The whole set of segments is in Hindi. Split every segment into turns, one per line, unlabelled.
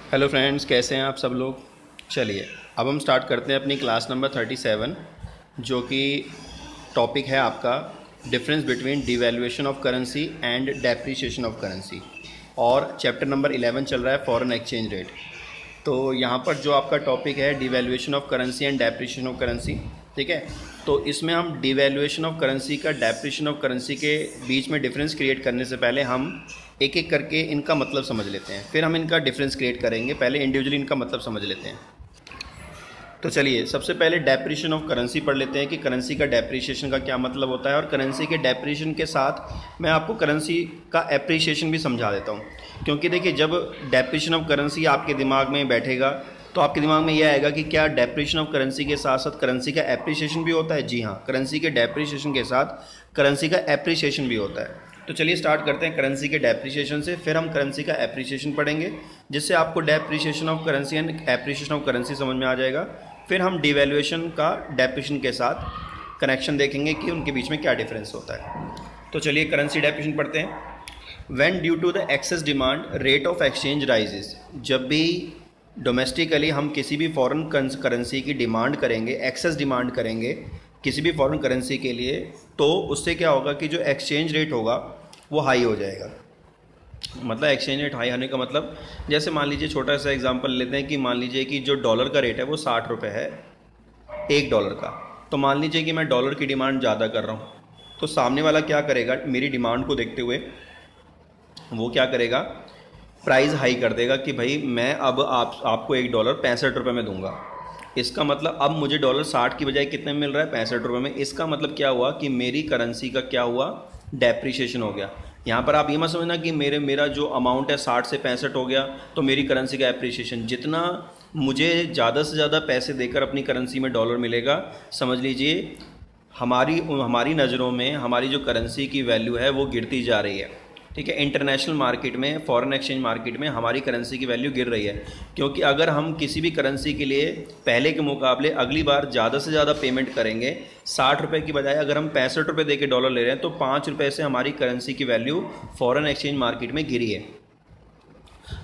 हेलो फ्रेंड्स, कैसे हैं आप सब लोग। चलिए अब हम स्टार्ट करते हैं अपनी क्लास नंबर 37, जो कि टॉपिक है आपका difference between devaluation of currency and depreciation of currency, और चैप्टर नंबर 11 चल रहा है फॉरेन एक्सचेंज रेट। तो यहाँ पर जो आपका टॉपिक है devaluation of currency and depreciation of currency, ठीक है। तो इसमें हम डिवैल्यूएशन ऑफ करेंसी का डेप्रिसिएशन ऑफ करेंसी के बीच में डिफरेंस क्रिएट करने से पहले हम एक एक करके इनका मतलब समझ लेते हैं, फिर हम इनका डिफरेंस क्रिएट करेंगे। पहले इंडिविजुअली इनका मतलब समझ लेते हैं। तो चलिए सबसे पहले डेप्रिसिएशन ऑफ करेंसी पढ़ लेते हैं कि करेंसी का डेप्रिसिएशन का क्या मतलब होता है, और करेंसी के डेप्रिसिएशन के साथ मैं आपको करेंसी का एप्रिसिएशन भी समझा देता हूँ। क्योंकि देखिए, जब डेप्रिसिएशन ऑफ करेंसी आपके दिमाग में बैठेगा तो आपके दिमाग में यह आएगा कि क्या डेप्रिसिएशन ऑफ करेंसी के साथ साथ करेंसी का एप्रिसिएशन भी होता है। जी हाँ, करेंसी के डेप्रिसिएशन के साथ करेंसी का एप्रिसिएशन भी होता है। तो चलिए स्टार्ट करते हैं करेंसी के डेप्रिसिएशन से, फिर हम करेंसी का एप्रिसिएशन पढ़ेंगे, जिससे आपको depreciation of currency and appreciation of currency समझ में आ जाएगा। फिर हम डिवैल्यूएशन का डेप्रिसिएशन के साथ कनेक्शन देखेंगे कि उनके बीच में क्या डिफरेंस होता है। तो चलिए करेंसी डेप्रिसिएशन पढ़ते हैं। When due to the excess demand rate of exchange rises, जब भी डोमेस्टिकली हम किसी भी फॉरेन करेंसी की डिमांड करेंगे, एक्सेस डिमांड करेंगे किसी भी फॉरेन करेंसी के लिए, तो उससे क्या होगा कि जो एक्सचेंज रेट होगा वो हाई हो जाएगा। मतलब एक्सचेंज रेट हाई होने का मतलब, जैसे मान लीजिए छोटा सा एग्जांपल लेते हैं कि मान लीजिए कि जो डॉलर का रेट है वो 60 रुपये है $1 का। तो मान लीजिए कि मैं डॉलर की डिमांड ज़्यादा कर रहा हूँ, तो सामने वाला क्या करेगा, मेरी डिमांड को देखते हुए वो क्या करेगा, प्राइस हाई कर देगा कि भाई मैं अब आपको $1 65 रुपये में दूंगा। इसका मतलब अब मुझे डॉलर 60 की बजाय कितने में मिल रहा है, 65 रुपये में। इसका मतलब क्या हुआ कि मेरी करेंसी का क्या हुआ, डेप्रिसिएशन हो गया। यहाँ पर आप ये मत समझना कि मेरा जो अमाउंट है 60 से 65 हो गया तो मेरी करेंसी का एप्रिसिएशन, जितना मुझे ज़्यादा से ज़्यादा पैसे देकर अपनी करेंसी में डॉलर मिलेगा, समझ लीजिए हमारी नज़रों में हमारी जो करेंसी की वैल्यू है वो गिरती जा रही है। ठीक है, इंटरनेशनल मार्केट में, फॉरेन एक्सचेंज मार्केट में हमारी करेंसी की वैल्यू गिर रही है। क्योंकि अगर हम किसी भी करेंसी के लिए पहले के मुकाबले अगली बार ज़्यादा से ज़्यादा पेमेंट करेंगे, 60 रुपये की बजाय अगर हम 65 रुपये दे के डॉलर ले रहे हैं, तो 5 रुपये से हमारी करेंसी की वैल्यू फॉरेन एक्सचेंज मार्केट में गिरी है।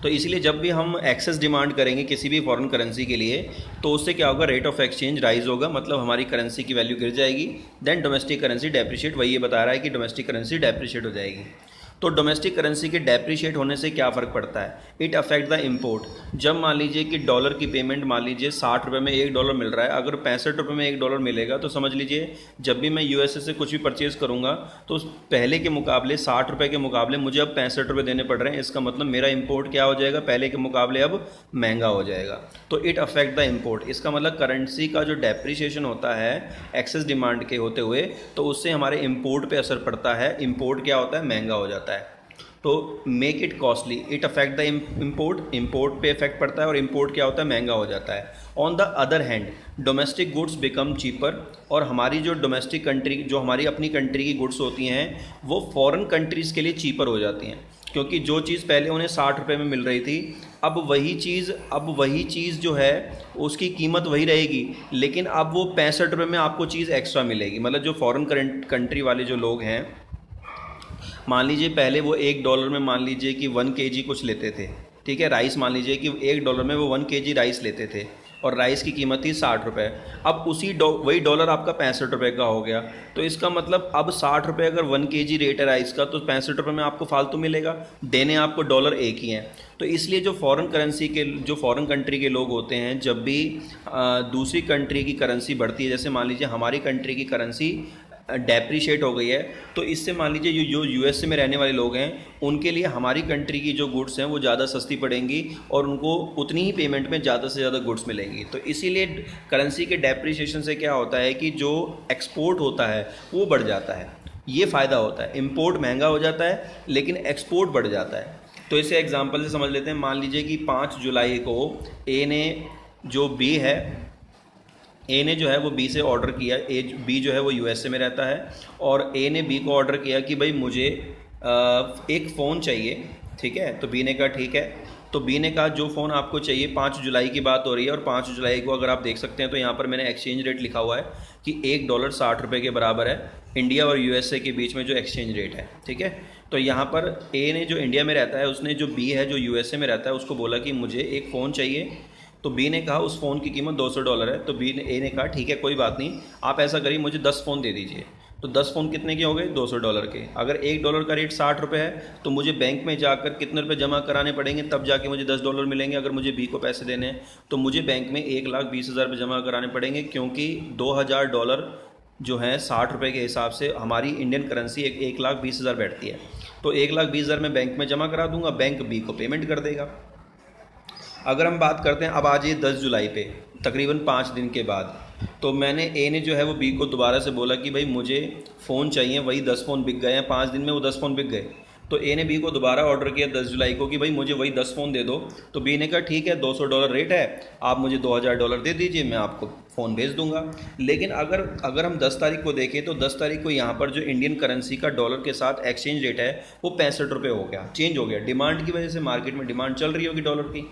तो इसलिए जब भी हम एक्सेस डिमांड करेंगे किसी भी फॉरेन करेंसी के लिए, तो उससे क्या होगा, रेट ऑफ एक्सचेंज राइज होगा, मतलब हमारी करेंसी की वैल्यू गिर जाएगी। देन डोमेस्टिक करेंसी डेप्रिशिएट, वही ये बता रहा है कि डोमेस्टिक करेंसी डेप्रिशिएट हो जाएगी। तो डोमेस्टिक करेंसी के डेप्रिशिएट होने से क्या फ़र्क पड़ता है, इट अफेक्ट द इंपोर्ट। जब मान लीजिए कि डॉलर की पेमेंट मान लीजिए 60 रुपये में $1 मिल रहा है, अगर 65 रुपये में $1 मिलेगा, तो समझ लीजिए जब भी मैं यूएसए से कुछ भी परचेज़ करूँगा तो पहले के मुकाबले 60 रुपये के मुकाबले मुझे अब 65 रुपये देने पड़ रहे हैं। इसका मतलब मेरा इंपोर्ट क्या हो जाएगा, पहले के मुकाबले अब महंगा हो जाएगा। तो इट अफेक्ट द इंपोर्ट, इसका मतलब करेंसी का जो डेप्रिसिएशन होता है एक्सेस डिमांड के होते हुए, तो उससे हमारे इंपोर्ट पे असर पड़ता है। इंपोर्ट क्या होता है, महंगा हो जाता है। तो make it costly, it affect the import, import पे इफेक्ट पड़ता है, और इंपोर्ट क्या होता है, महंगा हो जाता है। On the other hand domestic goods become cheaper, और हमारी जो डोमेस्टिक कंट्री, जो हमारी अपनी कंट्री की गुड्स होती हैं, वो फॉरेन कंट्रीज़ के लिए चीपर हो जाती हैं। क्योंकि जो चीज़ पहले उन्हें 60 रुपये में मिल रही थी, अब वही चीज़ जो है उसकी कीमत वही रहेगी, लेकिन अब वो 65 रुपये में आपको चीज़ एक्स्ट्रा मिलेगी। मतलब जो फॉरेन कंट्री वाले जो लोग हैं, मान लीजिए पहले वो $1 में मान लीजिए कि 1 kg कुछ लेते थे, ठीक है, राइस मान लीजिए कि $1 में वो 1 kg राइस लेते थे, और राइस की कीमत थी 60 रुपये। अब वही डॉलर आपका 65 रुपये का हो गया। तो इसका मतलब अब 60 रुपये अगर 1 kg रेट है राइस का, तो 65 रुपये में आपको फालतू मिलेगा, देने आपको डॉलर एक ही हैं। तो इसलिए जो फॉरेन कंट्री के लोग होते हैं, जब भी दूसरी कंट्री की करेंसी बढ़ती है, जैसे मान लीजिए हमारी कंट्री की करेंसी डेप्रिशिएट हो गई है, तो इससे मान लीजिए जो यूएसए में रहने वाले लोग हैं, उनके लिए हमारी कंट्री की जो गुड्स हैं वो ज़्यादा सस्ती पड़ेंगी, और उनको उतनी ही पेमेंट में ज़्यादा से ज़्यादा गुड्स मिलेंगी। तो इसीलिए करेंसी के डेप्रिशिएशन से क्या होता है कि जो एक्सपोर्ट होता है वो बढ़ जाता है, ये फ़ायदा होता है। इंपोर्ट महंगा हो जाता है लेकिन एक्सपोर्ट बढ़ जाता है। तो इसे एग्जाम्पल से समझ लेते हैं। मान लीजिए कि 5 जुलाई को ए ने जो है वो बी से ऑर्डर किया, बी जो है वो यूएसए में रहता है, और ए ने बी को ऑर्डर किया कि भाई मुझे एक फ़ोन चाहिए, ठीक है। तो बी ने कहा ठीक है। तो बी ने कहा जो फ़ोन आपको चाहिए, 5 जुलाई की बात हो रही है, और 5 जुलाई को अगर आप देख सकते हैं तो यहाँ पर मैंने एक्सचेंज रेट लिखा हुआ है कि $1 60 रुपये के बराबर है। इंडिया और यूएसए के बीच में जो एक्सचेंज रेट है, ठीक है। तो यहाँ पर ए ने जो इंडिया में रहता है, उसने जो बी है जो यूएसए में रहता है उसको बोला कि मुझे एक फ़ोन चाहिए। तो बी ने कहा उस फ़ोन की कीमत $200 है। तो ए ने कहा ठीक है कोई बात नहीं, आप ऐसा करिए मुझे 10 फ़ोन दे दीजिए। तो 10 फ़ोन कितने के हो गए? $200 के। अगर $1 का रेट $60 है तो मुझे बैंक में जाकर कितने रुपए जमा कराने पड़ेंगे, तब जाके मुझे $10 मिलेंगे। अगर मुझे बी को पैसे देने हैं तो मुझे बैंक में 1,20,000 रुपये जमा कराने पड़ेंगे, क्योंकि $2,000 जो है $60 के हिसाब से हमारी इंडियन करेंसी 1,20,000 बैठती है। तो 1,20,000 मैं बैंक में जमा करा दूंगा, बैंक बी को पेमेंट कर देगा। अगर हम बात करते हैं अब आज ये 10 जुलाई पे तकरीबन 5 दिन के बाद, तो मैंने ए ने जो है वो बी को दोबारा से बोला कि भाई मुझे फ़ोन चाहिए, वही 10 फ़ोन बिक गए हैं 5 दिन में, वो 10 फ़ोन बिक गए। तो ए ने बी को दोबारा ऑर्डर किया 10 जुलाई को कि भाई मुझे वही 10 फ़ोन दे दो। तो बी ने कहा ठीक है $200 रेट है, आप मुझे $2,000 दे दीजिए, मैं आपको फ़ोन भेज दूंगा। लेकिन अगर हम 10 तारीख को देखें तो 10 तारीख को यहाँ पर जो इंडियन करेंसी का डॉलर के साथ एक्सचेंज रेट है वो ₹65 हो गया, चेंज हो गया। डिमांड की वजह से मार्केट में डिमांड चल रही होगी डॉलर की।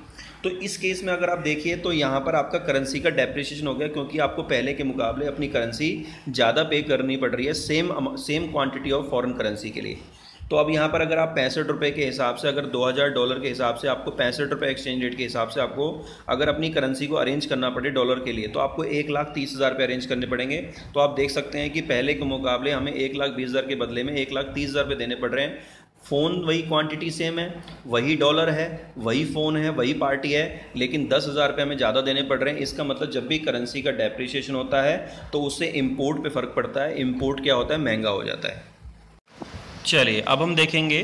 तो इस केस में अगर आप देखिए तो यहाँ पर आपका करेंसी का डेप्रिसिएशन हो गया, क्योंकि आपको पहले के मुकाबले अपनी करेंसी ज़्यादा पे करनी पड़ रही है same quantity of foreign currency के लिए। तो अब यहाँ पर अगर आप ₹65 के हिसाब से, अगर $2,000 के हिसाब से आपको ₹65 एक्सचेंज रेट के हिसाब से आपको अगर अपनी करेंसी को अरेंज करना पड़े डॉलर के लिए, तो आपको 1,30,000 रुपये अरेंज करने पड़ेंगे। तो आप देख सकते हैं कि पहले के मुकाबले हमें 1,20,000 के बदले में 1,30,000 रुपये देने पड़ रहे हैं। फ़ोन वही क्वांटिटी सेम है, वही डॉलर है, वही फ़ोन है, वही पार्टी है, लेकिन 10,000 रुपये हमें ज़्यादा देने पड़ रहे हैं। इसका मतलब जब भी करेंसी का डेप्रिसिएशन होता है तो उससे इम्पोर्ट पे फ़र्क पड़ता है। इम्पोर्ट क्या होता है? महंगा हो जाता है। चलिए अब हम देखेंगे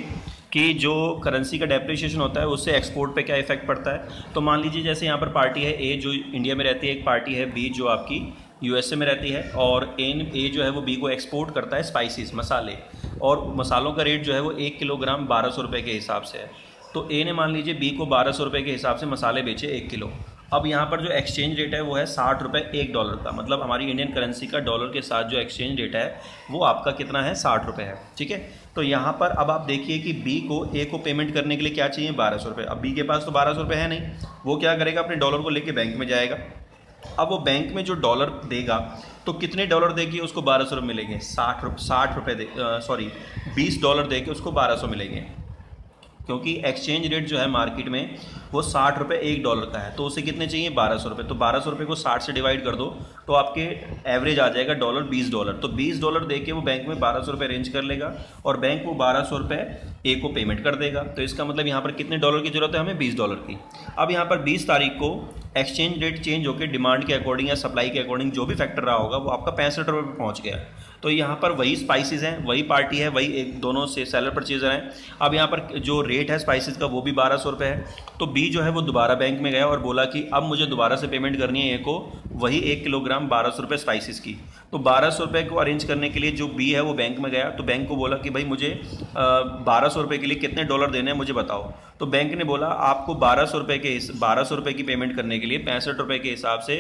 कि जो करेंसी का डेप्रिसिएशन होता है उससे एक्सपोर्ट पे क्या इफेक्ट पड़ता है। तो मान लीजिए जैसे यहाँ पर पार्टी है ए जो इंडिया में रहती है, एक पार्टी है बी जो आपकी यूएसए में रहती है, और ए जो है वो बी को एक्सपोर्ट करता है स्पाइसेस, मसाले, और मसालों का रेट जो है वो 1 किलोग्राम ₹1200 के हिसाब से है। तो ए ने मान लीजिए बी को ₹1200 के हिसाब से मसाले बेचे 1 किलो। अब यहाँ पर जो एक्सचेंज रेट है वो है $60 $1 का, मतलब हमारी इंडियन करेंसी का डॉलर के साथ जो एक्सचेंज रेट है वो आपका कितना है? ₹60 है, ठीक है। तो यहाँ पर अब आप देखिए कि बी को ए को पेमेंट करने के लिए क्या चाहिए? ₹1200। अब बी के पास तो ₹1200 है नहीं, वो क्या करेगा? अपने डॉलर को लेके बैंक में जाएगा। अब वो बैंक में जो डॉलर देगा तो कितने डॉलर देके उसको ₹1200 मिलेंगे? $20 दे के उसको 1200 मिलेंगे, क्योंकि एक्सचेंज रेट जो है मार्केट में वो $60 $1 का है। तो उसे कितने चाहिए? ₹1200। तो ₹1200 को 60 से डिवाइड कर दो तो आपके एवरेज आ जाएगा $20। तो $20 दे के वो बैंक में ₹1200 अरेंज कर लेगा और बैंक वो ₹1200 ए को पेमेंट कर देगा। तो इसका मतलब यहाँ पर कितने डॉलर की जरूरत है? हमें $20 की। अब यहाँ पर 20 तारीख को एक्सचेंज रेट चेंज होकर डिमांड के अकॉर्डिंग या सप्लाई के अकॉर्डिंग जो भी फैक्टर रहा होगा वो आपका ₹65 पे पहुँच गया। तो यहाँ पर वही स्पाइसेस हैं, वही पार्टी है, वही एक दोनों से सेलर परचेजर हैं। अब यहाँ पर जो रेट है स्पाइसेस का वो भी ₹1200 है। तो बी जो है वो दोबारा बैंक में गया और बोला कि अब मुझे दोबारा से पेमेंट करनी है ए को वही 1 किलोग्राम ₹1200 स्पाइसेस की। तो ₹1200 को अरेंज करने के लिए जो बी है वो बैंक में गया। तो बैंक को बोला कि भाई मुझे ₹1200 के लिए कितने डॉलर देने हैं मुझे बताओ। तो बैंक ने बोला आपको ₹1200 की पेमेंट करने के लिए ₹65 के हिसाब से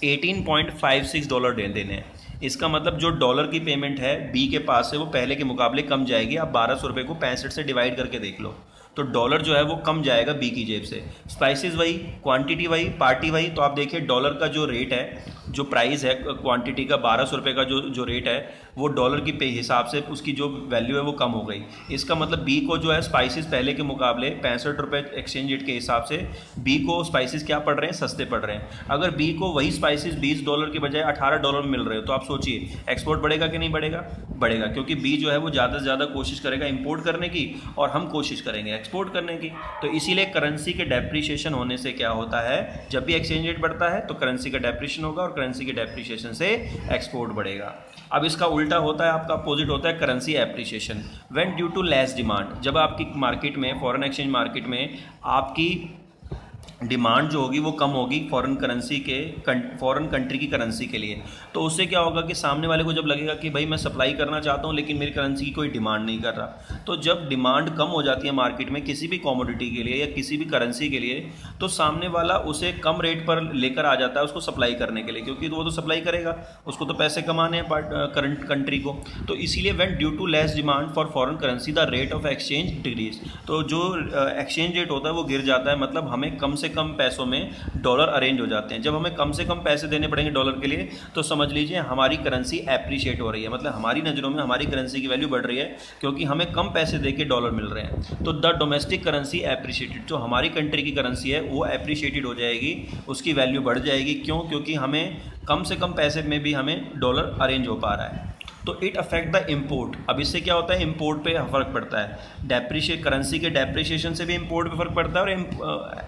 $18.56 देने हैं। इसका मतलब जो डॉलर की पेमेंट है बी के पास से वो पहले के मुकाबले कम जाएगी। आप ₹1200 को 65 से डिवाइड करके देख लो, तो डॉलर जो है वो कम जाएगा बी की जेब से। स्पाइसेस वही, क्वांटिटी वही, पार्टी वही। तो आप देखिए डॉलर का जो रेट है, जो प्राइस है क्वांटिटी का ₹1200 का जो रेट है वो डॉलर की पे हिसाब से उसकी जो वैल्यू है वो कम हो गई। इसका मतलब बी को जो है स्पाइसेस पहले के मुकाबले ₹65 एक्सचेंज रेट के हिसाब से बी को स्पाइसेस क्या पड़ रहे हैं? सस्ते पड़ रहे हैं। अगर बी को वही स्पाइसेस $20 के बजाय $18 में मिल रहे हो तो आप सोचिए एक्सपोर्ट बढ़ेगा कि नहीं बढ़ेगा? बढ़ेगा, क्योंकि बी जो है वो ज़्यादा से ज़्यादा कोशिश करेगा इंपोर्ट करने की और हम कोशिश करेंगे एक्सपोर्ट करने की। तो इसीलिए करेंसी के डेप्रिसिएशन होने से क्या होता है? जब भी एक्सचेंज रेट बढ़ता है तो करेंसी का डेप्रिसिएशन होगा और करेंसी के डेप्रिसिएशन से एक्सपोर्ट बढ़ेगा। अब इसका उल्टा होता है, आपका अपोजिट होता है currency appreciation. When due to less demand, जब आपकी मार्केट में फॉरेन एक्सचेंज मार्केट में आपकी डिमांड जो होगी वो कम होगी फॉरेन कंट्री की करेंसी के लिए, तो उससे क्या होगा कि सामने वाले को जब लगेगा कि भाई मैं सप्लाई करना चाहता हूँ लेकिन मेरी करेंसी की कोई डिमांड नहीं कर रहा। तो जब डिमांड कम हो जाती है मार्केट में किसी भी कमोडिटी के लिए या किसी भी करेंसी के लिए, तो सामने वाला उसे कम रेट पर लेकर आ जाता है उसको सप्लाई करने के लिए, क्योंकि वो तो सप्लाई करेगा, उसको तो पैसे कमाने हैं करंट कंट्री को। तो इसीलिए when due to less demand for foreign currency the rate of exchange decrease, तो जो एक्सचेंज रेट होता है वो गिर जाता है, मतलब हमें कम से कम पैसों में डॉलर अरेंज हो जाते हैं। जब हमें कम से कम पैसे देने पड़ेंगे डॉलर के लिए तो समझ लीजिए हमारी करेंसी एप्रिशिएट हो रही है, मतलब हमारी नज़रों में हमारी करेंसी की वैल्यू बढ़ रही है क्योंकि हमें कम पैसे दे के डॉलर मिल रहे हैं। तो द डोमेस्टिक करेंसी एप्रिशिएटेड, जो हमारी कंट्री की करेंसी है वो एप्रिशिएटेड हो जाएगी, उसकी वैल्यू बढ़ जाएगी। क्यों? क्योंकि हमें कम से कम पैसे में भी हमें डॉलर अरेंज हो पा रहा है। तो इट अफेक्ट द इम्पोर्ट। अब इससे क्या होता है, इम्पोर्ट पे फ़र्क पड़ता है। करेंसी के डेप्रिशिएशन से भी इम्पोर्ट पे फ़र्क पड़ता है और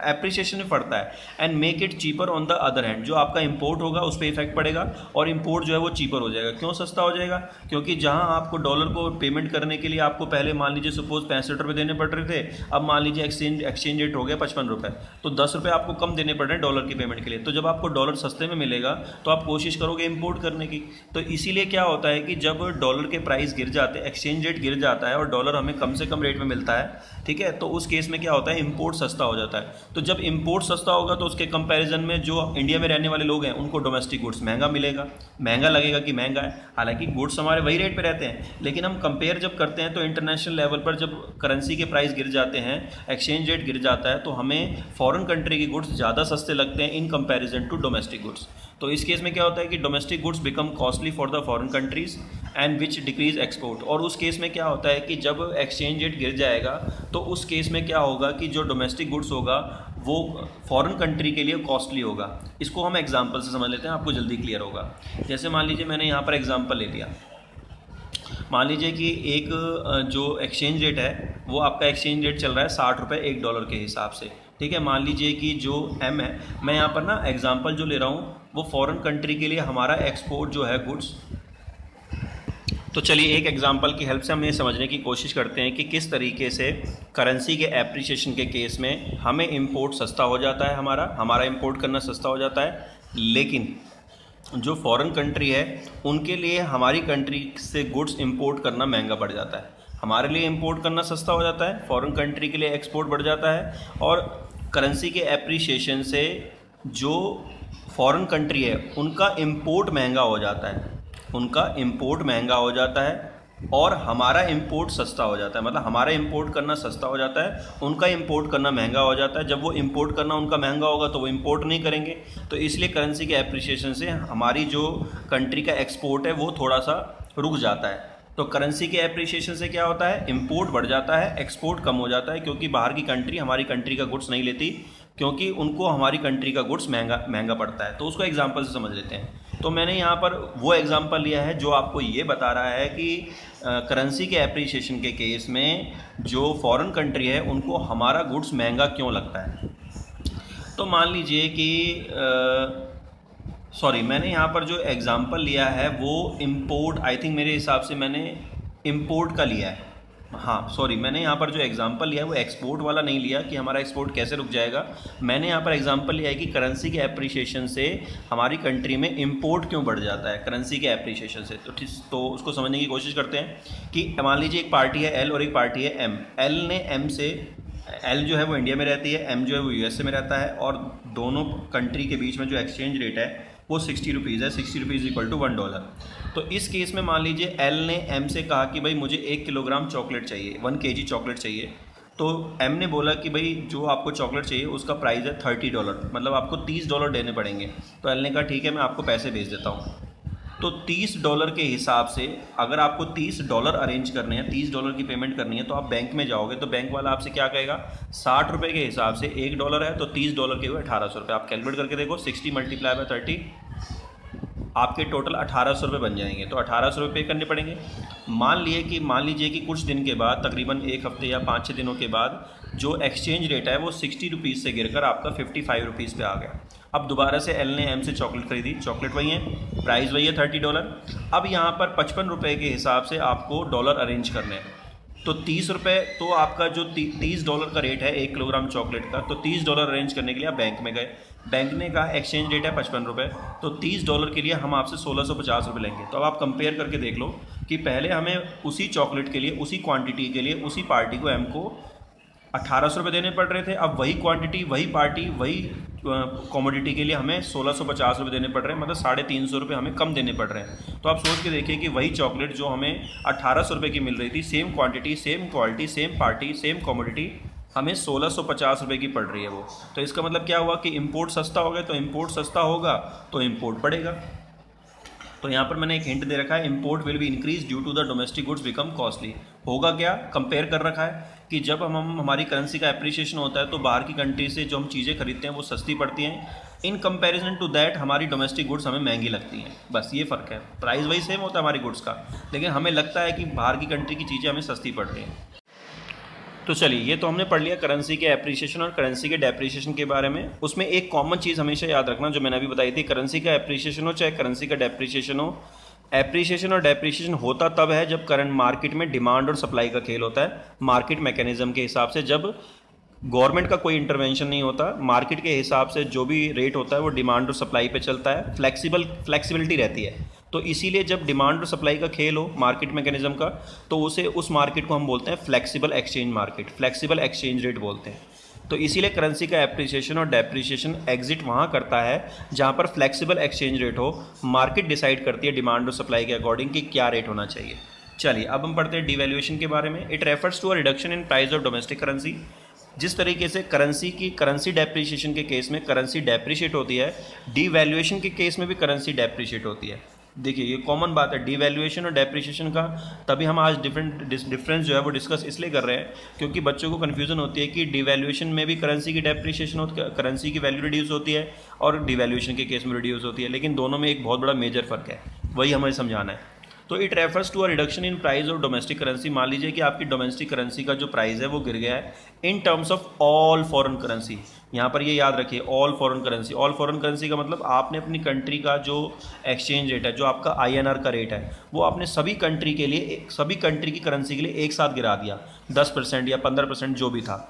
एप्रिशिएशन में पड़ता है। And make it cheaper on the other hand, जो आपका इम्पोर्ट होगा उस पर इफेक्ट पड़ेगा और इम्पोर्ट जो है वो चीपर हो जाएगा। क्यों सस्ता हो जाएगा? क्योंकि जहाँ आपको डॉलर को पेमेंट करने के लिए आपको पहले मान लीजिए सपोज 65 रुपये देने पड़ रहे थे, अब मान लीजिए एक्सचेंज रेट हो गया 55 रुपये, तो 10 रुपये आपको कम देने पड़ रहे हैं डॉलर की पेमेंट के लिए। तो जब आपको डॉलर सस्ते में मिलेगा तो आप कोशिश करोगे इम्पोर्ट करने की। तो इसीलिए क्या होता है कि जब डॉलर के प्राइस गिर जाते हैं, एक्सचेंज रेट गिर जाता है और डॉलर हमें कम से कम रेट में मिलता है, ठीक है, तो उस केस में क्या होता है, इंपोर्ट सस्ता हो जाता है। तो जब इंपोर्ट सस्ता होगा तो उसके कंपैरिजन में जो इंडिया में रहने वाले लोग हैं उनको डोमेस्टिक गुड्स महंगा मिलेगा, महंगा लगेगा कि महंगा है। हालांकि गुड्स हमारे वही रेट पे रहते हैं, लेकिन हम कंपेयर जब करते हैं तो इंटरनेशनल लेवल पर जब करेंसी के प्राइस गिर जाते हैं, एक्सचेंज रेट गिर जाता है, तो हमें फॉरेन कंट्री के गुड्स ज़्यादा सस्ते लगते हैं in comparison to domestic goods. तो इस केस में क्या होता है कि domestic goods become costly for the foreign countries and which decrease export. और उस केस में क्या होता है कि जब एक्सचेंज रेट गिर जाएगा तो उस केस में क्या होगा कि जो डोमेस्टिक गुड्स होगा वो फॉरेन कंट्री के लिए कॉस्टली होगा। इसको हम एग्जांपल से समझ लेते हैं, आपको जल्दी क्लियर होगा। जैसे मान लीजिए मैंने यहाँ पर एग्जांपल ले लिया, मान लीजिए कि एक जो एक्सचेंज रेट है वो आपका एक्सचेंज रेट चल रहा है 60 रुपये एक डॉलर के हिसाब से, ठीक है। मान लीजिए कि जो एम है, मैं यहाँ पर ना एग्जांपल जो ले रहा हूँ वो फॉरेन कंट्री के लिए हमारा एक्सपोर्ट जो है गुड्स। तो चलिए एक एग्जांपल की हेल्प से हम ये समझने की कोशिश करते हैं कि किस तरीके से करेंसी के एप्रिसिएशन के केस में हमें इंपोर्ट सस्ता हो जाता है, हमारा इंपोर्ट करना सस्ता हो जाता है, लेकिन जो फॉरेन कंट्री है उनके लिए हमारी कंट्री से गुड्स इंपोर्ट करना महंगा पड़ जाता है। हमारे लिए इंपोर्ट करना सस्ता हो जाता है, फॉरेन कंट्री के लिए एक्सपोर्ट बढ़ जाता है। और करेंसी के एप्रिसिएशन से जो फॉरेन कंट्री है उनका इंपोर्ट महंगा हो जाता है, और हमारा इंपोर्ट सस्ता हो जाता है। मतलब हमारा इंपोर्ट करना सस्ता हो जाता है, उनका इंपोर्ट करना महंगा हो जाता है। जब वो इंपोर्ट करना उनका महंगा होगा तो वो इंपोर्ट नहीं करेंगे, तो इसलिए करेंसी के एप्रिसिएशन से हमारी जो कंट्री का एक्सपोर्ट है वो थोड़ा सा रुक जाता है। तो करेंसी के एप्रिसिएशन से क्या होता है, इंपोर्ट बढ़ जाता है, एक्सपोर्ट कम हो जाता है, क्योंकि बाहर की कंट्री हमारी कंट्री का गुड्स नहीं लेती, क्योंकि उनको हमारी कंट्री का गुड्स महंगा पड़ता है। तो उसको एग्जांपल से समझ लेते हैं। तो मैंने यहाँ पर वो एग्जांपल लिया है जो आपको ये बता रहा है कि करेंसी के एप्रिसिएशन के केस में जो फॉरेन कंट्री है उनको हमारा गुड्स महंगा क्यों लगता है। तो मान लीजिए कि मैंने यहाँ पर जो एग्जांपल लिया है वो इंपोर्ट, आई थिंक मेरे हिसाब से मैंने इंपोर्ट का लिया है। मैंने यहाँ पर जो एग्जांपल लिया है वो एक्सपोर्ट वाला नहीं लिया कि हमारा एक्सपोर्ट कैसे रुक जाएगा। मैंने यहाँ पर एग्जांपल लिया है कि करेंसी के एप्रिसिएशन से हमारी कंट्री में इंपोर्ट क्यों बढ़ जाता है करेंसी के एप्रिसिएशन से। तो उसको समझने की कोशिश करते हैं कि मान लीजिए एक पार्टी है एल और एक पार्टी है एम। एल ने एम से, एल जो है वो इंडिया में रहती है, एम जो है वो यूएसए में रहता है, और दोनों कंट्री के बीच में जो एक्सचेंज रेट है वो 60 रुपीज़ है, 60 रुपीज़ इक्वल टू $1। तो इस केस में मान लीजिए एल ने एम से कहा कि भाई मुझे 1 किलोग्राम चॉकलेट चाहिए, 1 kg चॉकलेट चाहिए। तो एम ने बोला कि भाई जो आपको चॉकलेट चाहिए उसका प्राइस है $30, मतलब आपको $30 देने पड़ेंगे। तो एल ने कहा ठीक है मैं आपको पैसे भेज देता हूँ। तो $30 के हिसाब से अगर आपको $30 अरेंज करने हैं, $30 की पेमेंट करनी है, तो आप बैंक में जाओगे तो बैंक वाला आपसे क्या कहेगा, 60 रुपये के हिसाब से $1 है तो $30 के हुए 1800 रुपये। आप कैलकुलेट करके देखो, 60 × 30 आपके टोटल 1800 रुपये बन जाएंगे। तो 1800 रुपये पे करने पड़ेंगे। मान लीजिए कि कुछ दिन के बाद, तकरीबन 1 हफ्ते या 5-6 दिनों के बाद, जो एक्सचेंज रेट है वो 60 रुपीज़ से गिरकर आपका 55 रुपीज़ पे आ गया। अब दोबारा से एल ने एम से चॉकलेट खरीदी, चॉकलेट वही है, प्राइस वही है $30। अब यहाँ पर 55 रुपये के हिसाब से आपको डॉलर अरेंज करने हैं। तो 30 रुपये, तो आपका जो $30 का रेट है 1 किलोग्राम चॉकलेट का, तो $30 अरेंज करने के लिए आप बैंक में गए। बैंक ने कहा एक्सचेंज रेट है 55 रुपये, तो $30 के लिए हम आपसे 1650 रुपये लेंगे। तो अब आप कंपेयर करके देख लो कि पहले हमें उसी चॉकलेट के लिए, उसी क्वांटिटी के लिए, उसी पार्टी को, एम को 1800 रुपये देने पड़ रहे थे। अब वही क्वांटिटी, वही पार्टी, वही कमोडिटी के लिए हमें 1650 रुपये देने पड़ रहे हैं, मतलब 350 रुपये हमें कम देने पड़ रहे हैं। तो आप सोच के देखिए कि वही चॉकलेट जो हमें 1800 रुपये की मिल रही थी, same quantity, same quality, same party, same commodity, हमें 1650 रुपये की पड़ रही है वो। तो इसका मतलब क्या हुआ कि इंपोर्ट सस्ता हो गया, तो इंपोर्ट सस्ता होगा तो इंपोर्ट बढ़ेगा। तो यहाँ पर मैंने एक हिंट दे रखा है, import will be increase due to the domestic goods become costly. होगा क्या, कंपेयर कर रखा है कि जब हम हमारी करेंसी का एप्रिसिएशन होता है तो बाहर की कंट्री से जो हम चीज़ें खरीदते हैं वो सस्ती पड़ती हैं, इन कंपैरिजन टू दैट हमारी डोमेस्टिक गुड्स हमें महंगी लगती हैं। बस ये फ़र्क है, प्राइस वही सेम होता है हमारी गुड्स का, लेकिन हमें लगता है कि बाहर की कंट्री की चीज़ें हमें सस्ती पड़ रही हैं। तो चलिए, ये तो हमने पढ़ लिया करेंसी के एप्रिसिएशन और करेंसी के डेप्रिसिएशन के बारे में। उसमें एक कॉमन चीज़ हमेशा याद रखना जो मैंने अभी बताई थी, करेंसी का एप्रिसिएशन हो चाहे करेंसी का डेप्रिसिएशन हो, एप्रिसिएशन और डेप्रिसिएशन होता तब है जब करंट मार्केट में डिमांड और सप्लाई का खेल होता है, मार्केट मैकेनिज्म के हिसाब से, जब गवर्नमेंट का कोई इंटरवेंशन नहीं होता, मार्केट के हिसाब से जो भी रेट होता है वो डिमांड और सप्लाई पे चलता है, फ्लेक्सिबिलिटी रहती है। तो इसीलिए जब डिमांड और सप्लाई का खेल हो मार्केट मैकेनिज्म का, तो उस मार्केट को हम बोलते हैं flexible exchange market, flexible exchange rate बोलते हैं। तो इसीलिए करेंसी का एप्रिसिएशन और डेप्रिसिएशन एग्जिट वहाँ करता है जहाँ पर फ्लेक्सिबल एक्सचेंज रेट हो, मार्केट डिसाइड करती है डिमांड और सप्लाई के अकॉर्डिंग कि क्या रेट होना चाहिए। चलिए अब हम पढ़ते हैं डिवैल्यूएशन के बारे में। It refers to a reduction in price of domestic currency. जिस तरीके से करेंसी डेप्रिसिएशन के केस में करेंसी डेप्रिशिएट होती है, डिवैल्यूएशन के केस में भी करेंसी डेप्रिशिएट होती है। देखिए ये कॉमन बात है डिवैल्यूएशन और डेप्रिसिएशन का, तभी हम आज डिफरेंस जो है वो डिस्कस इसलिए कर रहे हैं क्योंकि बच्चों को कन्फ्यूजन होती है कि डिवैल्यूएशन में भी करेंसी की डेप्रिसिएशन होती है, करेंसी की वैल्यू रिड्यूस होती है, और डिवैल्यूएशन के केस में रिड्यूस होती है, लेकिन दोनों में एक बहुत बड़ा मेजर फर्क है, वही हमें समझाना है। तो it refers to a reduction in price of domestic currency. मान लीजिए कि आपकी डोमेस्टिक करेंसी का जो प्राइस है वो गिर गया है in terms of all foreign currency. यहाँ पर ये याद रखिए, all foreign currency. All foreign currency का मतलब आपने अपनी कंट्री का जो एक्सचेंज रेट है, जो आपका INR का रेट है, वो आपने सभी कंट्री के लिए, सभी कंट्री की करेंसी के लिए एक साथ गिरा दिया, 10% या 15% जो भी था,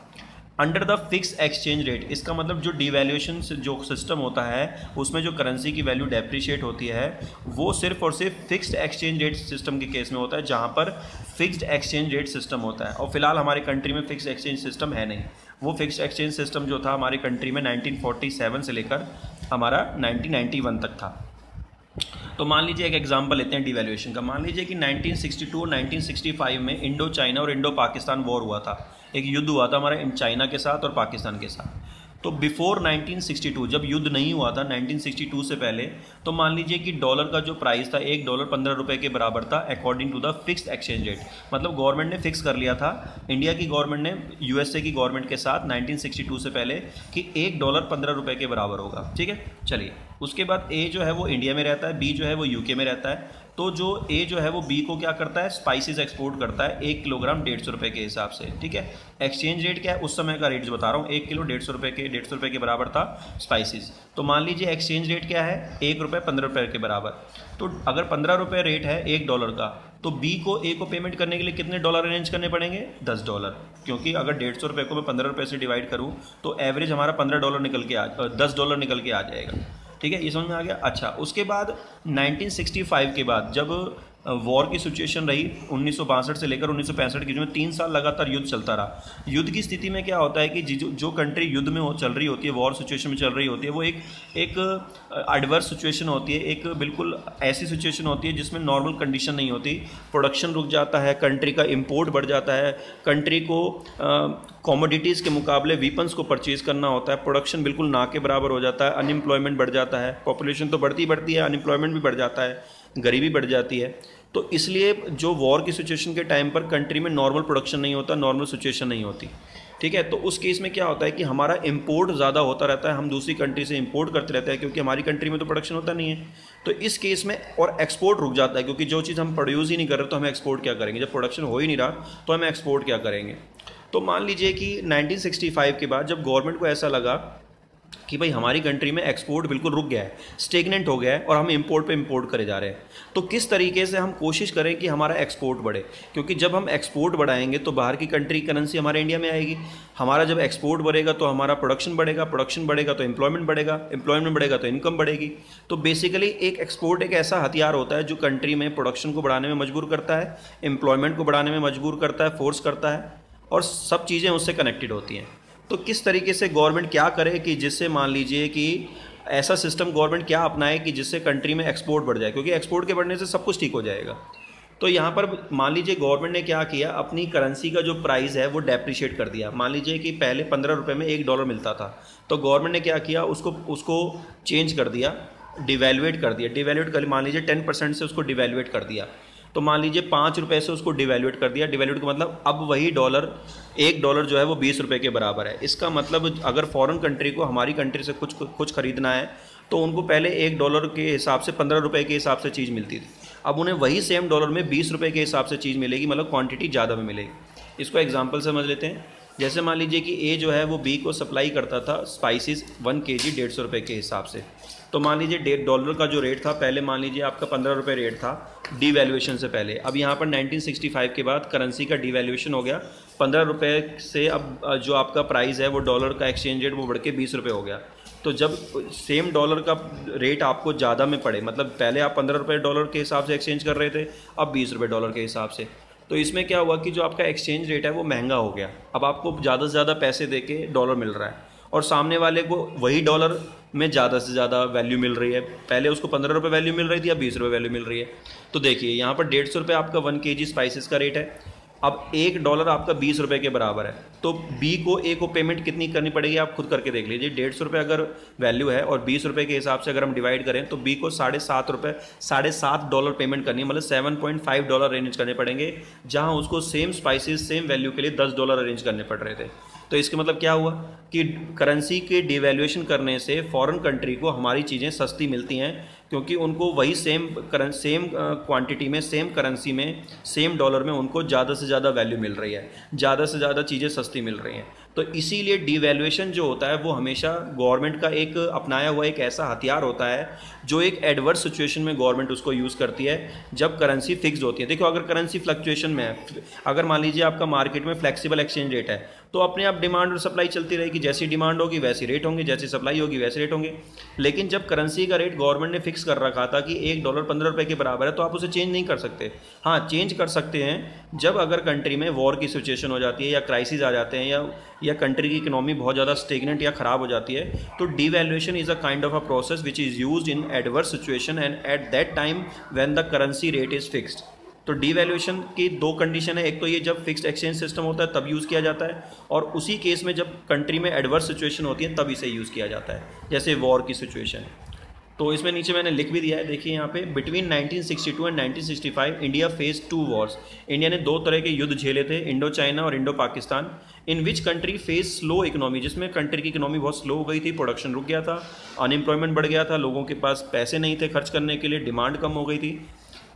under the fix exchange rate. इसका मतलब जो डिवैल्यूएशन जो सिस्टम होता है उसमें जो करेंसी की वैल्यू डेप्रिशिएट होती है वो सिर्फ और सिर्फ फिक्स्ड एक्सचेंज रेट सिस्टम के केस में होता है, जहां पर फिक्स्ड एक्सचेंज रेट सिस्टम होता है। और फिलहाल हमारी कंट्री में फिक्स्ड एक्सचेंज सिस्टम है नहीं। वो फिक्स्ड एक्सचेंज सिस्टम जो था हमारी कंट्री में 1947 से लेकर हमारा 1991 तक था। तो मान लीजिए एक एग्जांपल लेते हैं डिवैल्यूएशन का। मान लीजिए कि 1962 और 1965 में इंडो चाइना और इंडो पाकिस्तान वॉर हुआ था, एक युद्ध हुआ था हमारे चाइना के साथ और पाकिस्तान के साथ। तो बिफोर 1962, जब युद्ध नहीं हुआ था 1962 से पहले, तो मान लीजिए कि डॉलर का जो प्राइस था $1 15 रुपये के बराबर था according to the fixed exchange rate. मतलब गवर्नमेंट ने फिक्स कर लिया था, इंडिया की गवर्नमेंट ने USA की गवर्नमेंट के साथ 1962 से पहले कि $1 15 रुपये के बराबर होगा। ठीक है, चलिए उसके बाद A जो है वो इंडिया में रहता है, B जो है वो UK में रहता है। तो जो A जो है वो B को क्या करता है, स्पाइसेस एक्सपोर्ट करता है 1 किलोग्राम 150 रुपये के हिसाब से। ठीक है, एक्सचेंज रेट क्या है, उस समय का रेट बता रहा हूँ, 1 किलो 150 रुपये के बराबर था स्पाइसेस। तो मान लीजिए एक्सचेंज रेट क्या है, ₹1 15 रुपये के बराबर। तो अगर 15 रुपये रेट है $1 का, तो A को पेमेंट करने के लिए कितने डॉलर अरेंज करने पड़ेंगे, $10, क्योंकि अगर 150 रुपये को मैं 15 रुपये से डिवाइड करूँ तो एवरेज हमारा $15 निकल के $10 निकल के आ जाएगा। ठीक है, ये समझ में आ गया। अच्छा, उसके बाद 1965 के बाद जब वॉर की सिचुएशन रही 1962 से लेकर 1965 की, जिसमें 3 साल लगातार युद्ध चलता रहा। युद्ध की स्थिति में क्या होता है कि जो कंट्री युद्ध में चल रही होती है, वॉर सिचुएशन में चल रही होती है, वो एक एडवर्स सिचुएशन होती है, एक बिल्कुल ऐसी सिचुएशन होती है जिसमें नॉर्मल कंडीशन नहीं होती। प्रोडक्शन रुक जाता है, कंट्री का इम्पोर्ट बढ़ जाता है, कंट्री को कॉमोडिटीज़ के मुकाबले वीपन्स को परचेज़ करना होता है, प्रोडक्शन बिल्कुल ना के बराबर हो जाता है, अनएम्प्लॉयमेंट बढ़ जाता है, पॉपुलेशन तो बढ़ती है, अनएम्प्लॉयमेंट भी बढ़ जाता है, गरीबी बढ़ जाती है। तो इसलिए जो वॉर की सिचुएशन के टाइम पर कंट्री में नॉर्मल प्रोडक्शन नहीं होता, नॉर्मल सिचुएशन नहीं होती। ठीक है, तो उस केस में क्या होता है कि हमारा इंपोर्ट ज़्यादा होता रहता है, हम दूसरी कंट्री से इंपोर्ट करते रहते हैं क्योंकि हमारी कंट्री में तो प्रोडक्शन होता नहीं है। तो इस केस में और एक्सपोर्ट रुक जाता है, क्योंकि जो चीज़ हम प्रोड्यूस ही नहीं कर रहे तो हम एक्सपोर्ट क्या करेंगे, जब प्रोडक्शन हो ही नहीं रहा तो हम एक्सपोर्ट क्या करेंगे। तो मान लीजिए कि 1965 के बाद जब गवर्नमेंट को ऐसा लगा कि भाई हमारी कंट्री में एक्सपोर्ट बिल्कुल रुक गया है, स्टेगनेंट हो गया है और हम इंपोर्ट पे इंपोर्ट करे जा रहे हैं, तो किस तरीके से हम कोशिश करें कि हमारा एक्सपोर्ट बढ़े, क्योंकि जब हम एक्सपोर्ट बढ़ाएंगे तो बाहर की कंट्री की करेंसी हमारे इंडिया में आएगी। हमारा जब एक्सपोर्ट बढ़ेगा तो हमारा प्रोडक्शन बढ़ेगा, प्रोडक्शन बढ़ेगा तो एम्प्लॉयमेंट बढ़ेगा, एम्प्लॉयमेंट बढ़ेगा तो इनकम बढ़ेगी। तो बेसिकली एक एक्सपोर्ट एक ऐसा हथियार होता है जो कंट्री में प्रोडक्शन को बढ़ाने में मजबूर करता है, एम्प्लॉयमेंट को बढ़ाने में मजबूर करता है, फोर्स करता है, और सब चीज़ें उससे कनेक्टेड होती हैं। तो किस तरीके से गवर्नमेंट क्या करे कि जिससे मान लीजिए कि ऐसा सिस्टम गवर्नमेंट क्या अपनाए कि जिससे कंट्री में एक्सपोर्ट बढ़ जाए, क्योंकि एक्सपोर्ट के बढ़ने से सब कुछ ठीक हो जाएगा। तो यहाँ पर मान लीजिए गवर्नमेंट ने क्या किया, अपनी करेंसी का जो प्राइस है वो डेप्रिशिएट कर दिया। मान लीजिए कि पहले 15 रुपये में $1 मिलता था, तो गवर्नमेंट ने क्या किया, उसको चेंज कर दिया, डिवैल्यूएट कर दिया। डिवैल्यूएट कर, मान लीजिए 10% से उसको डिवैल्यूएट कर दिया। तो मान लीजिए 5 रुपये से उसको डिवैल्यूएट कर दिया। डिवैल्यूएट का मतलब अब वही $1 जो है वो 20 रुपये के बराबर है। इसका मतलब अगर फॉरेन कंट्री को हमारी कंट्री से कुछ खरीदना है तो उनको पहले $1 के हिसाब से 15 रुपये के हिसाब से चीज़ मिलती थी, अब उन्हें वही सेम डॉलर में 20 रुपये के हिसाब से चीज़ मिलेगी, मतलब क्वांटिटी ज़्यादा में मिलेगी। इसको एग्जांपल समझ लेते हैं। जैसे मान लीजिए कि ए जो है वो बी को सप्लाई करता था स्पाइसेस 1 kg 150 रुपये के हिसाब से। तो मान लीजिए $1 का जो रेट था पहले, मान लीजिए आपका 15 रुपये रेट था डीवैल्यूएशन से पहले। अब यहाँ पर 1965 के बाद करेंसी का डीवैल्यूएशन हो गया, 15 रुपये से अब जो आपका प्राइस है वो डॉलर का एक्सचेंज रेट वो बढ़ के 20 रुपये हो गया। तो जब सेम डॉलर का रेट आपको ज़्यादा में पड़े, मतलब पहले आप 15 रुपये डॉलर के हिसाब से एक्सचेंज कर रहे थे, अब 20 रुपये डॉलर के हिसाब से, तो इसमें क्या हुआ कि जो आपका एक्सचेंज रेट है वो महंगा हो गया। अब आपको ज़्यादा से ज़्यादा पैसे दे के डॉलर मिल रहा है और सामने वाले को वही डॉलर में ज़्यादा से ज़्यादा वैल्यू मिल रही है। पहले उसको 15 रुपये वैल्यू मिल रही थी, अब 20 रुपये वैल्यू मिल रही है। तो देखिए यहाँ पर 150 रुपये आपका 1 kg स्पाइसेस का रेट है, अब $1 आपका 20 रुपये के बराबर है। तो बी को ए को पेमेंट कितनी करनी पड़ेगी आप खुद करके देख लीजिए। 150 रुपये अगर वैल्यू है और 20 रुपये के हिसाब से अगर हम डिवाइड करें तो बी को $7.5 पेमेंट करनी है, मतलब $7.5 अरेंज करने पड़ेंगे, जहां उसको सेम स्पाइसेस सेम वैल्यू के लिए $10 अरेंज करने पड़ रहे थे। तो इसके मतलब क्या हुआ कि करेंसी के डिवैल्यूएशन करने से फॉरेन कंट्री को हमारी चीज़ें सस्ती मिलती हैं, क्योंकि उनको वही सेम क्वांटिटी में, सेम करेंसी में, सेम डॉलर में उनको ज़्यादा से ज़्यादा वैल्यू मिल रही है, ज़्यादा से ज़्यादा चीज़ें सस्ती मिल रही हैं। तो इसीलिए डिवैल्यूएशन जो होता है वो हमेशा गवर्नमेंट का एक अपनाया हुआ एक ऐसा हथियार होता है जो एक एडवर्स सिचुएशन में गवर्नमेंट उसको यूज़ करती है जब करेंसी फिक्स होती है। देखो अगर करेंसी फ्लक्चुएशन में है, अगर मान लीजिए आपका मार्केट में फ्लेक्सिबल एक्सचेंज रेट है तो अपने आप डिमांड और सप्लाई चलती रहेगी, जैसी डिमांड होगी वैसी रेट होंगे, जैसी सप्लाई होगी वैसे रेट होंगे। लेकिन जब करेंसी का रेट गवर्नमेंट ने फिक्स कर रखा था कि $1 15 रुपये के बराबर है, तो आप उसे चेंज नहीं कर सकते। हाँ, चेंज कर सकते हैं जब अगर कंट्री में वॉर की सिचुएशन हो जाती है या क्राइसिस आ जाते हैं या कंट्री की इकोनॉमी बहुत ज़्यादा स्टेगनेंट या ख़राब हो जाती है, तो devaluation is a kind of a process which is used in adverse situation and at that time when the currency rate is fixed. तो डिवैल्यूएशन की दो कंडीशन है, एक तो ये जब फिक्स्ड एक्सचेंज सिस्टम होता है तब यूज़ किया जाता है, और उसी केस में जब कंट्री में एडवर्स सिचुएशन होती है तब इसे यूज़ किया जाता है, जैसे वॉर की सिचुएशन। तो इसमें नीचे मैंने लिख भी दिया है, देखिए यहाँ पे, between 1962 and 1965 India face 2 Wars. India ने 2 तरह के युद्ध झेले थे, इंडो चाइना और Indo Pakistan. In which country face slow economy, जिसमें कंट्री की इकोनॉमी बहुत स्लो हो गई थी, प्रोडक्शन रुक गया था, अनएम्प्लॉयमेंट बढ़ गया था, लोगों के पास पैसे नहीं थे खर्च करने के लिए, डिमांड कम हो गई थी।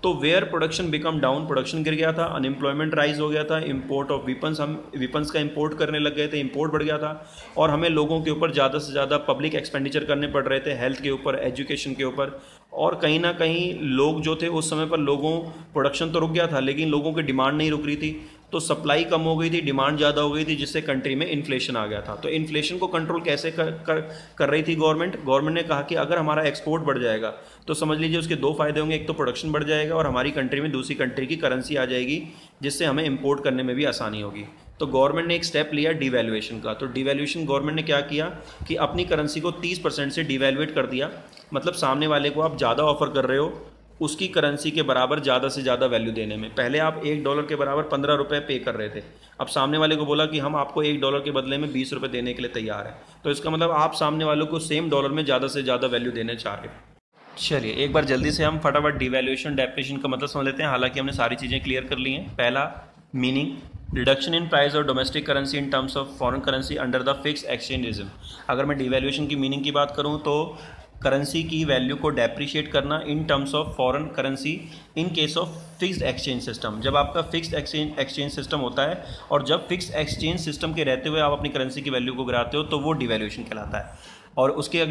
तो where production become down, production गिर गया था, अनएम्प्लॉयमेंट राइज हो गया था, इंपोर्ट ऑफ वीपन्स, हम वीपन्स का इंपोर्ट करने लग गए थे, इंपोर्ट बढ़ गया था, और हमें लोगों के ऊपर ज़्यादा से ज़्यादा पब्लिक एक्सपेंडिचर करने पड़ रहे थे, हेल्थ के ऊपर, एजुकेशन के ऊपर। और कहीं ना कहीं लोग जो थे उस समय पर, लोगों प्रोडक्शन तो रुक गया था लेकिन लोगों की डिमांड नहीं रुक रही थी, तो सप्लाई कम हो गई थी, डिमांड ज़्यादा हो गई थी, जिससे कंट्री में इन्फ्लेशन आ गया था। तो इन्फ्लेशन को कंट्रोल कैसे कर रही थी गवर्नमेंट ने कहा कि अगर हमारा एक्सपोर्ट बढ़ जाएगा तो समझ लीजिए उसके 2 फायदे होंगे, एक तो प्रोडक्शन बढ़ जाएगा और हमारी कंट्री में दूसरी कंट्री की करेंसी आ जाएगी, जिससे हमें इंपोर्ट करने में भी आसानी होगी। तो गवर्नमेंट ने एक स्टेप लिया डिवैल्यूएशन का। तो डिवैल्यूएशन गवर्नमेंट ने क्या किया कि अपनी करेंसी को 30% से डिवैल्यूएट कर दिया, मतलब सामने वाले को आप ज़्यादा ऑफर कर रहे हो उसकी करेंसी के बराबर ज़्यादा से ज़्यादा वैल्यू देने में। पहले आप $1 के बराबर 15 रुपये पे कर रहे थे, अब सामने वाले को बोला कि हम आपको $1 के बदले में 20 रुपये देने के लिए तैयार हैं। तो इसका मतलब आप सामने वालों को सेम डॉलर में ज़्यादा से ज़्यादा वैल्यू देने चाह रहे हो। चलिए एक बार जल्दी से हम फटाफट डिवैल्यूएशन डेप्रिसिएशन का मतलब समझ लेते हैं। हालांकि हमने सारी चीज़ें क्लियर कर ली हैं। पहला meaning, reduction in price of domestic currency in terms of foreign currency under the fix exchange regime. अगर मैं डिवैल्यूएशन की मीनिंग की बात करूं तो करेंसी की वैल्यू को डेप्रिशिएट करना in terms of foreign currency in case of fixed exchange system. जब आपका फिक्स्ड एक्सचेंज सिस्टम होता है और जब फिक्स्ड एक्सचेंज सिस्टम के रहते हुए आप अपनी करेंसी की वैल्यू को गिराते हो तो वो डिवैल्यूएशन कहलाता है। और उसके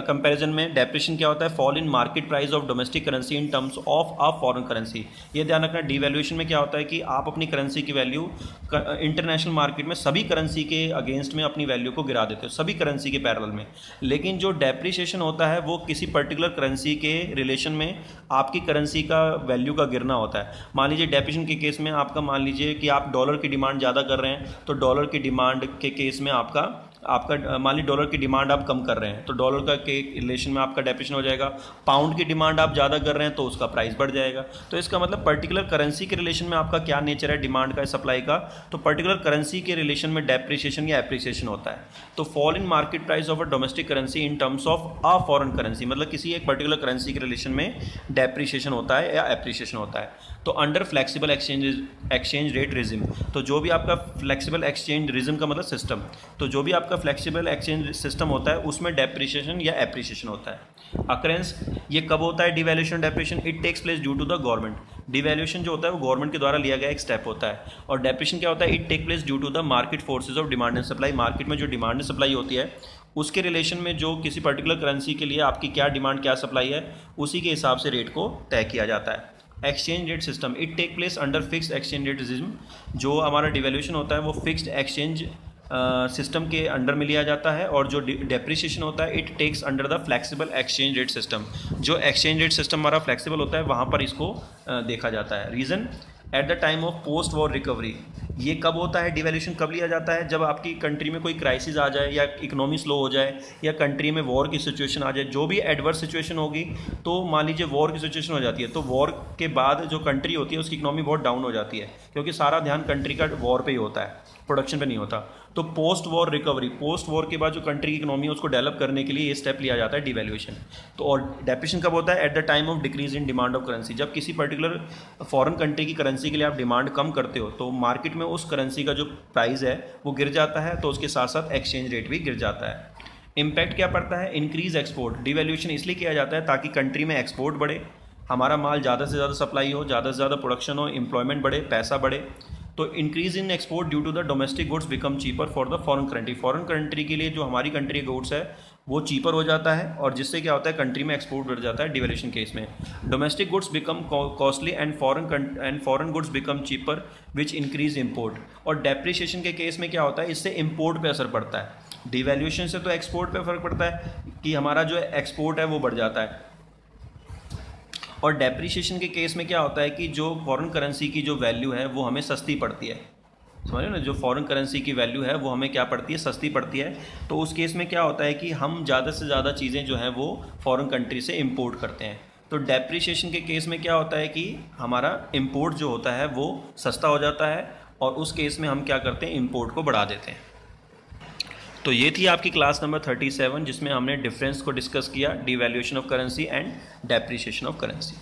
कंपैरिजन में डेप्रिशिएशन क्या होता है, fall in market price of domestic currency in terms of a foreign currency. ये ध्यान रखना, डिवैल्यूएशन में क्या होता है कि आप अपनी करेंसी की वैल्यू इंटरनेशनल मार्केट में सभी करेंसी के अगेंस्ट में अपनी वैल्यू को गिरा देते हो, सभी करेंसी के पैरेलल में। लेकिन जो डेप्रिशिएशन होता है वो किसी पर्टिकुलर करेंसी के रिलेशन में आपकी करेंसी का वैल्यू का गिरना होता है। मान लीजिए डेप्रिशिएशन के केस में आपका, मान लीजिए कि आप डॉलर की डिमांड ज़्यादा कर रहे हैं, तो डॉलर की डिमांड के केस में आपका आपका मान ली डॉलर की डिमांड आप कम कर रहे हैं तो डॉलर का के रिलेशन में आपका डेप्रिसिएशन हो जाएगा। पाउंड की डिमांड आप ज़्यादा कर रहे हैं तो उसका प्राइस बढ़ जाएगा। तो इसका मतलब पर्टिकुलर करेंसी के रिलेशन में आपका क्या नेचर है डिमांड का, सप्लाई का, तो पर्टिकुलर करेंसी के रिलेशन में डेप्रिसिएशन या एप्रिसिएशन होता है। तो fall in market price of a domestic currency in terms of a foreign currency, मतलब किसी एक पर्टिकुलर करेंसी के रिलेशन में डेप्रिसिएशन होता है या एप्रिसिएशन होता है। तो under flexible exchange rate regime, तो जो भी आपका फ्लेक्सिबल एक्सचेंज रिजिम का मतलब सिस्टम, तो जो भी आपका फ्लेक्सिबल एक्सचेंज सिस्टम होता है उसमें डेप्रिसिएशन या एप्रिसिएशन होता है। अकरेंस ये कब होता है devaluation depreciation? It takes place due to the government. Devaluation जो होता है वो गवर्नमेंट के द्वारा लिया गया एक स्टेप होता है। और डेप्रिसिएशन क्या होता है? It take place due to the market forces of demand and supply. Market में जो डिमांड एंड सप्लाई होती है उसके रिलेशन में जो किसी पर्टिकुलर करेंसी के लिए आपकी क्या डिमांड क्या सप्लाई है उसी के हिसाब से रेट को तय किया जाता है। Exchange rate system, it take place under fixed exchange rate regime. जो हमारा डिवैल्यूएशन होता है वो फिक्स्ड एक्सचेंज सिस्टम के अंडर में लिया जाता है। और जो डेप्रिसिएशन होता है it takes under the flexible exchange rate system. जो एक्सचेंज रेट सिस्टम हमारा फ्लेक्सिबल होता है वहाँ पर इसको देखा जाता है। Reason, at the time of post war recovery. ये कब होता है डिवैल्यूएशन, कब लिया जाता है? जब आपकी कंट्री में कोई क्राइसिस आ जाए या इकोनॉमी स्लो हो जाए या कंट्री में वॉर की सिचुएशन आ जाए, जो भी एडवर्स सिचुएशन होगी, तो मान लीजिए वॉर की सिचुएशन हो जाती है तो वॉर के बाद जो कंट्री होती है उसकी इकोनॉमी बहुत डाउन हो जाती है क्योंकि सारा ध्यान कंट्री का वॉर पे ही होता है, प्रोडक्शन पे नहीं होता। तो post war recovery, post war के बाद जो कंट्री की इकोनॉमी है उसको डेवलप करने के लिए ये स्टेप लिया जाता है डिवैल्यूएशन। तो और डेप्रिसिएशन कब होता है? Eight the time of decrease in demand of currency. जब किसी पर्टिकुलर फॉरेन कंट्री की करेंसी के लिए आप डिमांड कम करते हो तो मार्केट में उस करेंसी का जो प्राइस है वो गिर जाता है, तो उसके साथ साथ एक्सचेंज रेट भी गिर जाता है। इम्पैक्ट क्या पड़ता है? Increase export. डिवैल्यूएशन इसलिए किया जाता है ताकि कंट्री में एक्सपोर्ट बढ़े, हमारा माल ज़्यादा से ज़्यादा सप्लाई हो, ज़्यादा से ज़्यादा प्रोडक्शन हो, एम्प्लॉयमेंट बढ़े, पैसा बढ़े। तो increase in export due to the domestic goods become cheaper for the foreign country. Foreign country के लिए जो हमारी कंट्री के गुड्स है वो चीपर हो जाता है और जिससे क्या होता है कंट्री में एक्सपोर्ट बढ़ जाता है डिवैल्यूएशन केस में। Domestic goods become costly and foreign goods become cheaper which increase import. और डेप्रिसिएशन के केस में क्या होता है? इससे इम्पोर्ट पे असर पड़ता है। डिवैल्यूएशन से तो एक्सपोर्ट पे फर्क पड़ता है कि हमारा जो एक्सपोर्ट है वो बढ़ जाता है। और डेप्रिसिएशन के केस में क्या होता है कि जो फॉरेन करेंसी की जो वैल्यू है वो हमें सस्ती पड़ती है। समझ रहे हो ना, जो फॉरेन करेंसी की वैल्यू है वो हमें क्या पड़ती है? सस्ती पड़ती है। तो उस केस में क्या होता है कि हम ज़्यादा से ज़्यादा चीज़ें जो हैं वो फॉरेन कंट्री से इंपोर्ट करते हैं। तो डेप्रिसिएशन के केस में क्या होता है कि हमारा इंपोर्ट जो होता है वो सस्ता हो जाता है और उस केस में हम क्या करते हैं? इंपोर्ट को बढ़ा देते हैं। तो ये थी आपकी क्लास नंबर 37 जिसमें हमने डिफरेंस को डिस्कस किया, devaluation of currency and depreciation of currency.